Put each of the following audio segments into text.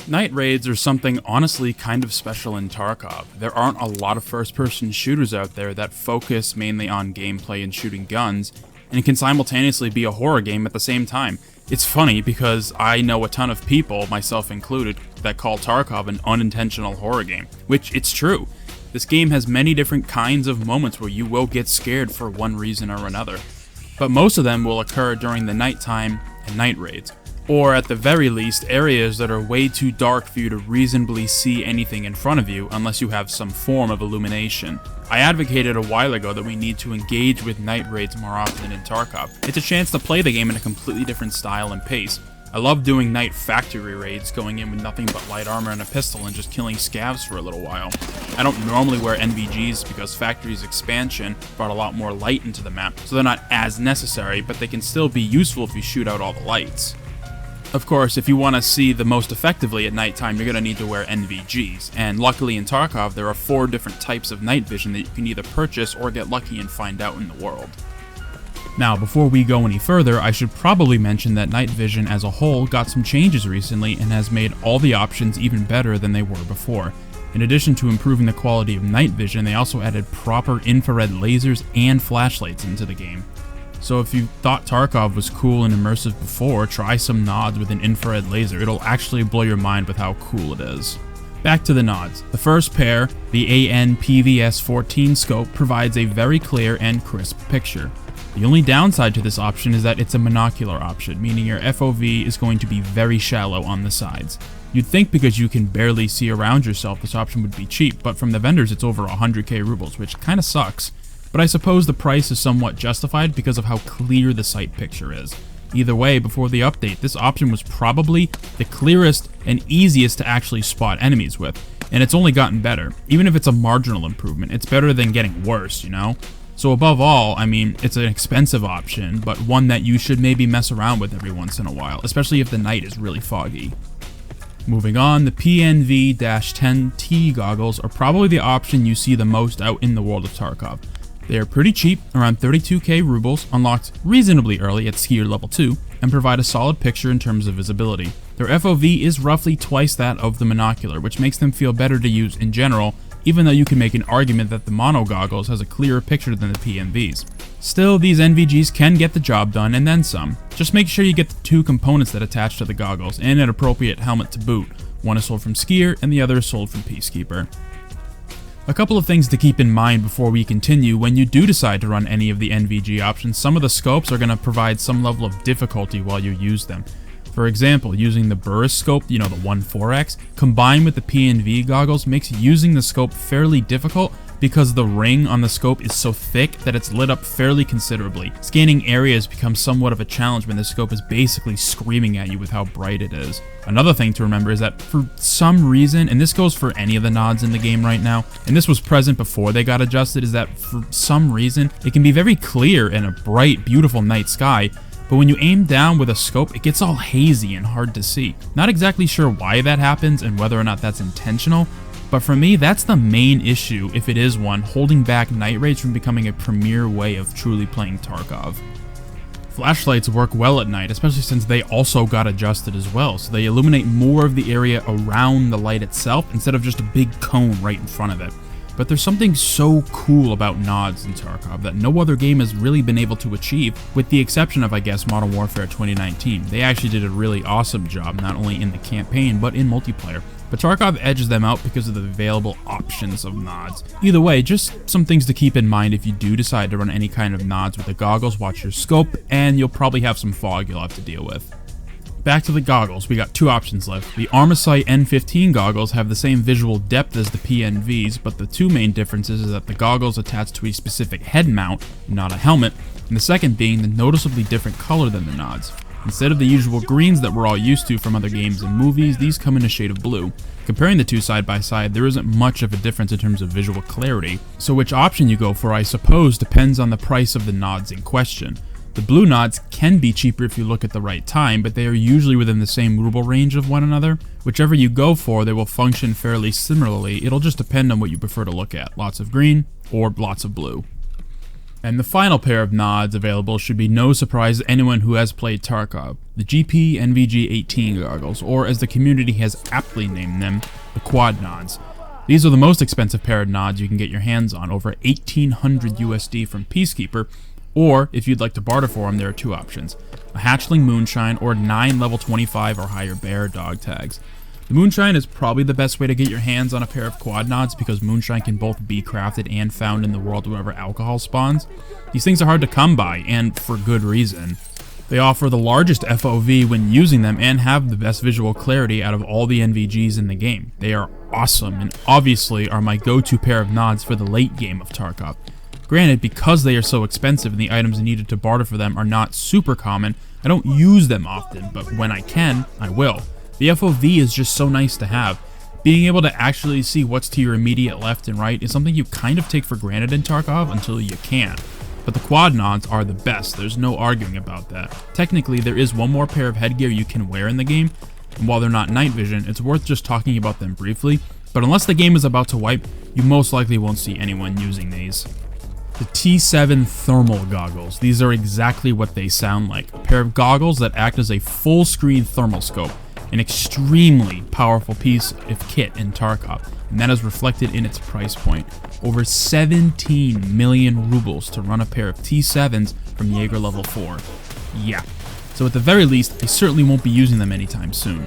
Night raids are something honestly kind of special in Tarkov. There aren't a lot of first-person shooters out there that focus mainly on gameplay and shooting guns, and can simultaneously be a horror game at the same time. It's funny because I know a ton of people, myself included, that call Tarkov an unintentional horror game, which it's true. This game has many different kinds of moments where you will get scared for one reason or another, but most of them will occur during the nighttime and night raids, or at the very least areas that are way too dark for you to reasonably see anything in front of you unless you have some form of illumination. I advocated a while ago that we need to engage with night raids more often in Tarkov. It's a chance to play the game in a completely different style and pace. I love doing night factory raids, going in with nothing but light armor and a pistol and just killing scavs for a little while. I don't normally wear NVGs because Factory's expansion brought a lot more light into the map, so they're not as necessary, but they can still be useful if you shoot out all the lights. Of course, if you want to see the most effectively at nighttime, you're going to need to wear NVGs, and luckily in Tarkov there are 4 different types of night vision that you can either purchase or get lucky and find out in the world. Now, before we go any further, I should probably mention that night vision as a whole got some changes recently and has made all the options even better than they were before. In addition to improving the quality of night vision, they also added proper infrared lasers and flashlights into the game. So if you thought Tarkov was cool and immersive before, try some nods with an infrared laser. It'll actually blow your mind with how cool it is. Back to the nods. The first pair, the AN-PVS-14 scope, provides a very clear and crisp picture. The only downside to this option is that it's a monocular option, meaning your FOV is going to be very shallow on the sides. You'd think because you can barely see around yourself this option would be cheap, but from the vendors it's over 100k rubles, which kinda sucks. But I suppose the price is somewhat justified because of how clear the sight picture is. Either way, before the update, this option was probably the clearest and easiest to actually spot enemies with, and it's only gotten better. Even if it's a marginal improvement, it's better than getting worse, you know? So above all, I mean, it's an expensive option, but one that you should maybe mess around with every once in a while, especially if the night is really foggy. Moving on, the PNV-10T goggles are probably the option you see the most out in the world of Tarkov. They are pretty cheap, around 32k rubles, unlocked reasonably early at skier level 2, and provide a solid picture in terms of visibility. Their FOV is roughly twice that of the monocular, which makes them feel better to use in general, even though you can make an argument that the mono goggles has a clearer picture than the PNVs. Still, these NVGs can get the job done and then some. Just make sure you get the 2 components that attach to the goggles, and an appropriate helmet to boot. One is sold from Skier, and the other is sold from Peacekeeper. A couple of things to keep in mind before we continue. When you do decide to run any of the NVG options, some of the scopes are going to provide some level of difficulty while you use them. For example, using the Burris scope, the 1.4x, combined with the PNV goggles makes using the scope fairly difficult because the ring on the scope is so thick that it's lit up fairly considerably. Scanning areas becomes somewhat of a challenge when the scope is basically screaming at you with how bright it is. Another thing to remember is that for some reason, and this goes for any of the nods in the game right now, and this was present before they got adjusted, is that for some reason, it can be very clear in a bright, beautiful night sky, but when you aim down with a scope, it gets all hazy and hard to see. Not exactly sure why that happens and whether or not that's intentional, but for me, that's the main issue, if it is one, holding back night raids from becoming a premier way of truly playing Tarkov. Flashlights work well at night, especially since they also got adjusted as well, so they illuminate more of the area around the light itself instead of just a big cone right in front of it. But there's something so cool about nods in Tarkov that no other game has really been able to achieve, with the exception of, I guess, Modern Warfare 2019. They actually did a really awesome job, not only in the campaign, but in multiplayer. But Tarkov edges them out because of the available options of nods. Either way, just some things to keep in mind if you do decide to run any kind of nods with the goggles. Watch your scope, and you'll probably have some fog you'll have to deal with. Back to the goggles, we got 2 options left. The Armasight N15 goggles have the same visual depth as the PNVs, but the 2 main differences is that the goggles attach to a specific head mount, not a helmet, and the second being the noticeably different color than the nods. Instead of the usual greens that we're all used to from other games and movies, these come in a shade of blue. Comparing the 2 side by side, there isn't much of a difference in terms of visual clarity, so which option you go for, I suppose, depends on the price of the nods in question. The blue nods can be cheaper if you look at the right time, but they are usually within the same ruble range of one another. Whichever you go for, they will function fairly similarly. It'll just depend on what you prefer to look at, lots of green or lots of blue. And the final pair of nods available should be no surprise to anyone who has played Tarkov, the GP NVG-18 goggles, or as the community has aptly named them, the quad nods. These are the most expensive pair of nods you can get your hands on, over 1,800 USD from Peacekeeper, or if you'd like to barter for them, there are two options, a Hatchling Moonshine or 9 level 25 or higher bear dog tags. The Moonshine is probably the best way to get your hands on a pair of quad nods because Moonshine can both be crafted and found in the world wherever alcohol spawns. These things are hard to come by, and for good reason. They offer the largest FOV when using them and have the best visual clarity out of all the NVGs in the game. They are awesome and obviously are my go-to pair of nods for the late game of Tarkov. Granted, because they are so expensive and the items needed to barter for them are not super common, I don't use them often, but when I can, I will. The FOV is just so nice to have. Being able to actually see what's to your immediate left and right is something you kind of take for granted in Tarkov until you can't. But the quad nods are the best, there's no arguing about that. Technically, there is one more pair of headgear you can wear in the game, and while they're not night vision, it's worth just talking about them briefly, but unless the game is about to wipe, you most likely won't see anyone using these. The T7 thermal goggles. These are exactly what they sound like, a pair of goggles that act as a full screen thermal scope. An extremely powerful piece of kit in Tarkov, and that is reflected in its price point. Over 17 million rubles to run a pair of T7s from Jaeger level 4. Yeah, so at the very least, I certainly won't be using them anytime soon.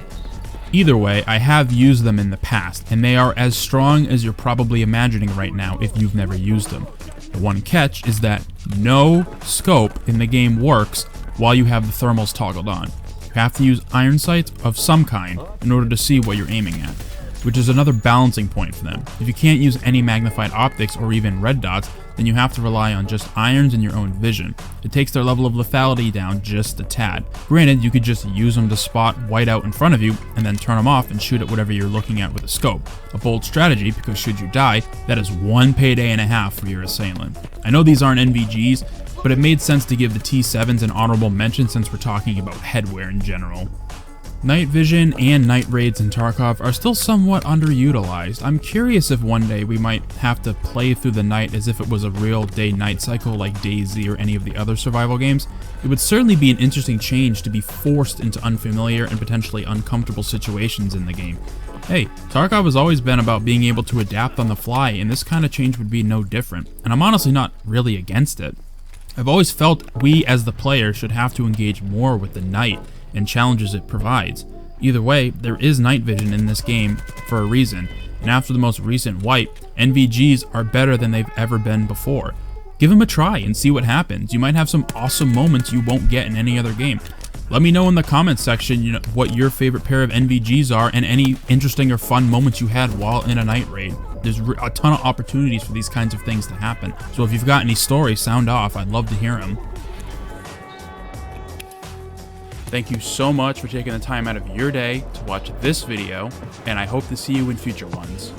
Either way, I have used them in the past, and they are as strong as you're probably imagining right now if you've never used them. The one catch is that no scope in the game works while you have the thermals toggled on. You have to use iron sights of some kind in order to see what you're aiming at, which is another balancing point for them. If you can't use any magnified optics or even red dots, then you have to rely on just irons and your own vision. It takes their level of lethality down just a tad. Granted, you could just use them to spot whiteout in front of you and then turn them off and shoot at whatever you're looking at with a scope. A bold strategy because should you die, that is one payday and a half for your assailant. I know these aren't NVGs, but it made sense to give the T7s an honorable mention since we're talking about headwear in general. Night vision and night raids in Tarkov are still somewhat underutilized. I'm curious if one day we might have to play through the night as if it was a real day-night cycle like DayZ or any of the other survival games. It would certainly be an interesting change to be forced into unfamiliar and potentially uncomfortable situations in the game. Hey, Tarkov has always been about being able to adapt on the fly, and this kind of change would be no different, and I'm honestly not really against it. I've always felt we as the player should have to engage more with the night and challenges it provides. Either way, there is night vision in this game for a reason, and after the most recent wipe, NVGs are better than they've ever been before. Give them a try and see what happens. You might have some awesome moments you won't get in any other game. Let me know in the comments section what your favorite pair of NVGs are and any interesting or fun moments you had while in a night raid. There's a ton of opportunities for these kinds of things to happen, so if you've got any stories, sound off. I'd love to hear them. Thank you so much for taking the time out of your day to watch this video, and I hope to see you in future ones.